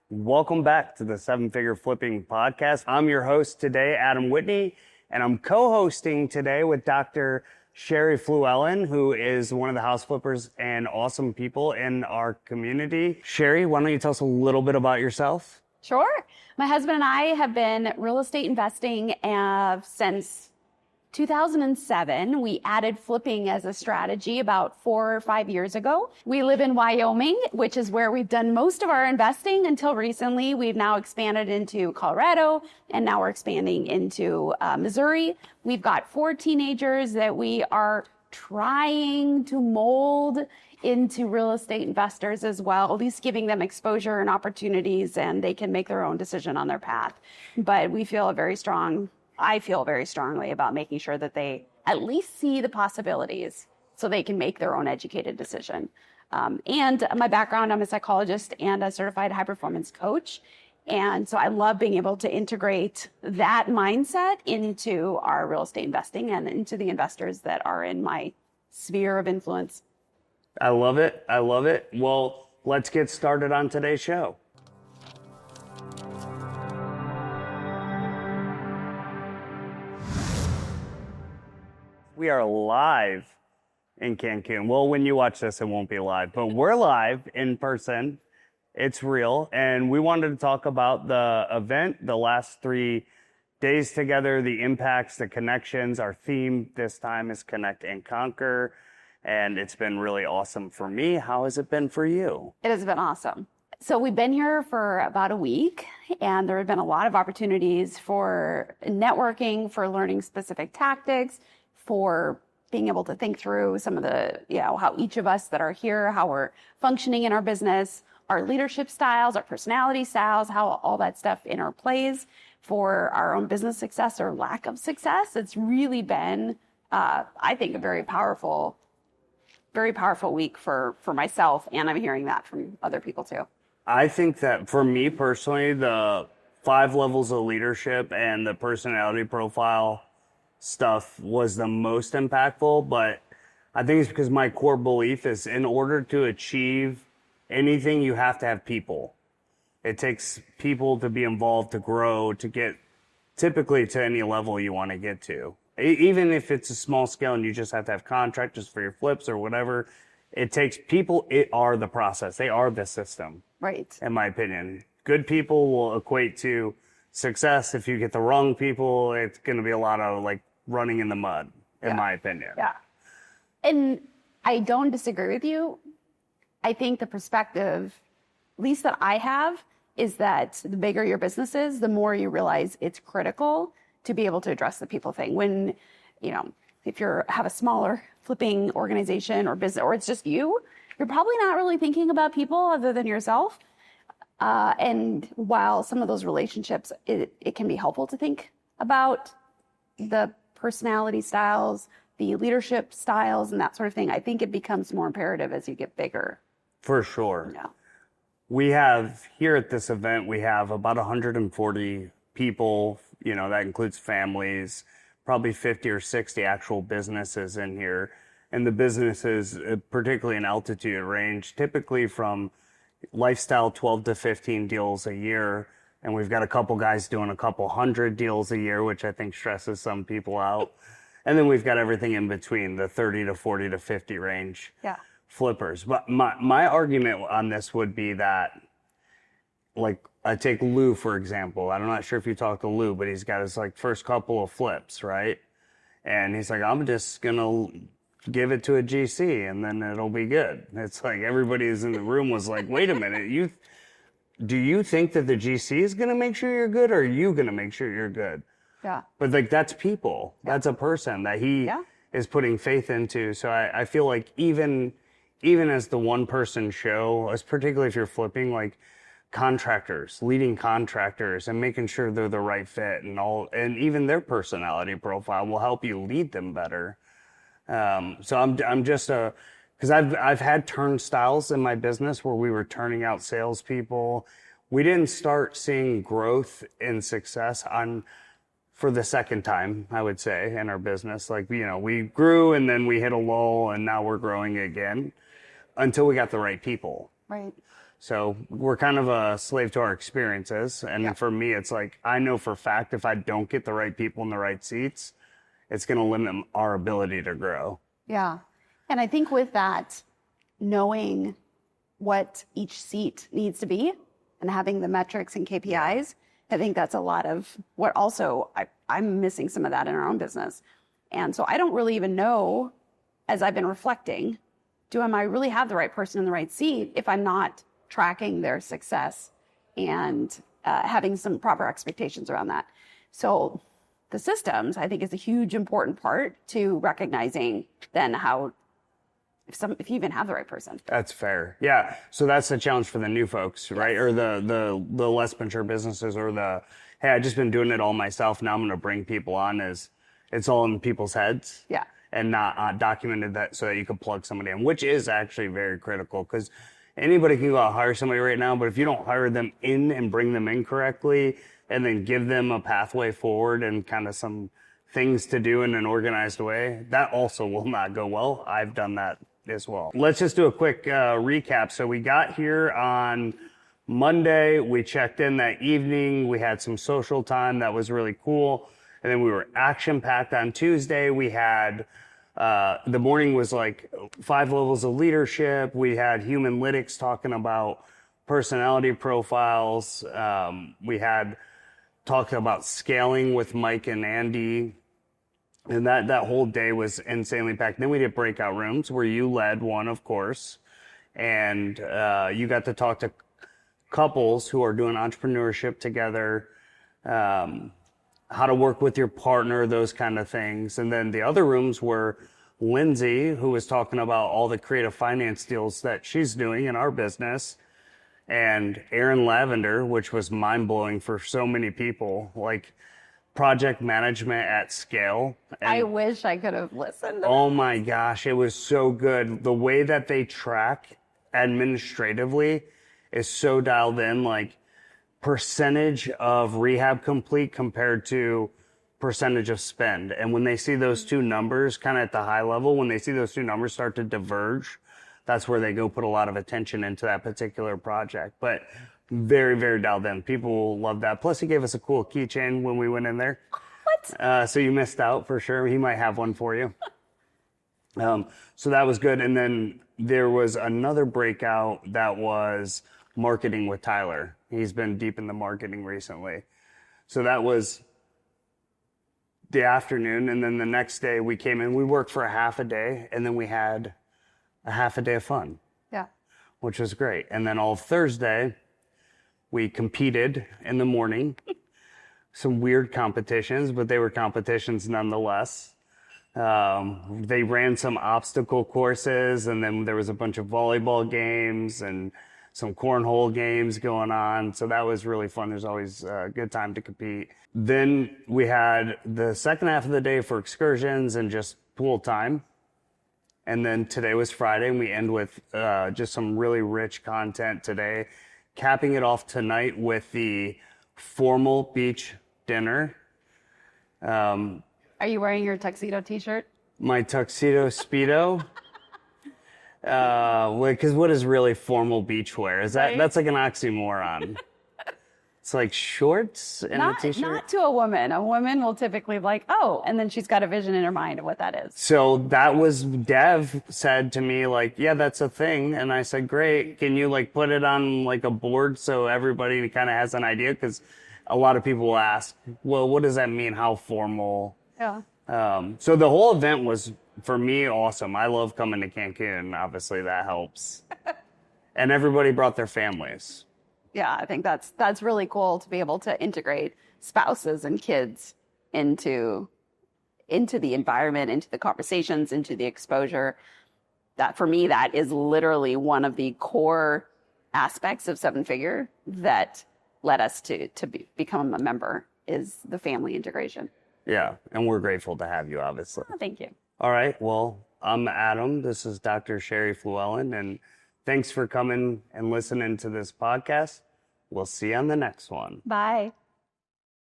Welcome back to the Seven Figure Flipping Podcast. I'm your host today, Adam Whitney, and I'm co-hosting today with Dr. Sherri Fluellen, who is one of the house flippers and awesome people in our community. Sherri, why don't you tell us a little bit about yourself? Sure. My husband and I have been real estate investing since 2007. We added flipping as a strategy about 4 or 5 years ago. We live in Wyoming, which is where we've done most of our investing until recently. We've now expanded into Colorado, and now we're expanding into Missouri. We've got 4 teenagers that we are trying to mold into real estate investors as well, at least giving them exposure and opportunities, and they can make their own decision on their path. But I feel very strongly about making sure that they at least see the possibilities so they can make their own educated decision. And my background, I'm a psychologist and a certified high performance coach. And so I love being able to integrate that mindset into our real estate investing and into the investors that are in my sphere of influence. I love it. I love it. Well, let's get started on today's show. We are live in Cancun. Well, when you watch this, it won't be live, but we're live in person. It's real. And we wanted to talk about the event, the last 3 days together, the impacts, the connections. Our theme this time is Connect and Conquer. And it's been really awesome for me. How has it been for you? It has been awesome. So we've been here for about a week, and there have been a lot of opportunities for networking, for learning specific tactics, for being able to think through some of the, how each of us that are here, how we're functioning in our business, our leadership styles, our personality styles, how all that stuff interplays for our own business success or lack of success. It's really been, I think, a very powerful week for myself, and I'm hearing that from other people too. I think that for me personally, the 5 levels of leadership and the personality profile stuff was the most impactful, but I think it's because my core belief is in order to achieve anything, you have to have people. It takes people to be involved, to grow, to get typically to any level you want to get to. Even if it's a small scale and you just have to have contractors for your flips or whatever, it takes people. It are the process. They are the system. Right. In my opinion, good people will equate to success. If you get the wrong people, it's going to be a lot of like running in the mud, in my opinion. Yeah. And I don't disagree with you. I think the perspective, at least that I have, is that the bigger your business is, the more you realize it's critical to be able to address the people thing. When, if you have a smaller flipping organization or business, or it's just you're probably not really thinking about people other than yourself. And while some of those relationships, it can be helpful to think about the personality styles, the leadership styles, and that sort of thing, I think it becomes more imperative as you get bigger. For sure. Yeah. We have here at this event, we have about 140 people, that includes families, probably 50 or 60 actual businesses in here. And the businesses, particularly in altitude, range typically from lifestyle 12 to 15 deals a year. And we've got a couple guys doing a couple hundred deals a year, which I think stresses some people out. And then we've got everything in between, the 30 to 40 to 50 range flippers. But my argument on this would be that, like, I take Lou, for example. I'm not sure if you talked to Lou, but he's got his first couple of flips, right? And he's like, I'm just going to give it to a GC and then it'll be good. It's like everybody in the room was like, wait a minute, do you think that the GC is going to make sure you're good, or are you going to make sure you're good? Yeah. But that's people. Yeah. That's a person that he is putting faith into. So I feel like even as the one person show, as particularly if you're flipping, like contractors, leading contractors and making sure they're the right fit and even their personality profile will help you lead them better. So I'm just because I've had turnstiles in my business where we were turning out salespeople. We didn't start seeing growth and success for the second time, I would say, in our business. We grew and then we hit a lull and now we're growing again until we got the right people. Right. So we're kind of a slave to our experiences. And for me, it's like, I know for a fact, if I don't get the right people in the right seats, it's going to limit our ability to grow. Yeah. And I think with that, knowing what each seat needs to be and having the metrics and KPIs, I think that's a lot of what also I'm missing some of that in our own business. And so I don't really even know, as I've been reflecting, am I really have the right person in the right seat if I'm not tracking their success and having some proper expectations around that. So the systems, I think, is a huge important part to recognizing then how, if you even have the right person. That's fair. Yeah. So that's the challenge for the new folks, right? Or the less mature businesses, or hey, I've just been doing it all myself. Now I'm going to bring people on. It's all in people's heads. Yeah. And not documented that so that you can plug somebody in, which is actually very critical, because anybody can go out and hire somebody right now, but if you don't hire them in and bring them in correctly and then give them a pathway forward and kind of some things to do in an organized way, that also will not go well. I've done that as well. Let's just do a quick recap. So we got here on Monday. We checked in that evening. We had some social time. That was really cool. And then we were action-packed on Tuesday. We had, the morning was like 5 levels of leadership. We had Humanlytics talking about personality profiles. We had talked about scaling with Mike and Andy. And that whole day was insanely packed. Then we did breakout rooms where you led one, of course. And you got to talk to couples who are doing entrepreneurship together, how to work with your partner, those kind of things. And then the other rooms were Lindsay, who was talking about all the creative finance deals that she's doing in our business, and Aaron Lavender, which was mind-blowing for so many people, like project management at scale. And I wish I could have listened. Oh my gosh, it was so good. The way that they track administratively is so dialed in, like percentage of rehab complete compared to percentage of spend. And when they see those two numbers kind of at the high level, when they see those two numbers start to diverge, that's where they go put a lot of attention into that particular project. But very, very dialed in. People will love that. Plus, he gave us a cool keychain when we went in there. What? So you missed out for sure. He might have one for you. So that was good. And then there was another breakout that was marketing with Tyler. He's been deep in the marketing recently. So that was the afternoon. And then the next day we came in, we worked for a half a day, and then we had a half a day of fun. Yeah. Which was great. And then all of Thursday, we competed in the morning. Some weird competitions, but they were competitions nonetheless. They ran some obstacle courses, and then there was a bunch of volleyball games and some cornhole games going on. So that was really fun. There's always a good time to compete. Then we had the second half of the day for excursions and just pool time. And then today was Friday, and we end with just some really rich content today, capping it off tonight with the formal beach dinner. Are you wearing your tuxedo t-shirt? My tuxedo Speedo. Because what is really formal beach wear? Is that, right? That's like an oxymoron. It's like shorts and a t-shirt. Not to a woman. A woman will typically be like, oh, and then she's got a vision in her mind of what that is. So that was, Dev said to me, like, yeah, that's a thing. And I said, great. Can you like put it on like a board so everybody kind of has an idea? Because a lot of people will ask, well, what does that mean? How formal? Yeah. So the whole event was, for me, awesome. I love coming to Cancun. Obviously, that helps. And everybody brought their families. Yeah, I think that's really cool to be able to integrate spouses and kids into the environment, into the conversations, into the exposure. That for me, that is literally one of the core aspects of Seven Figure that led us to become a member, is the family integration. Yeah, and we're grateful to have you, obviously. Oh, thank you. All right, well, I'm Adam. This is Dr. Sherri Fluellen, and thanks for coming and listening to this podcast. We'll see you on the next one. Bye.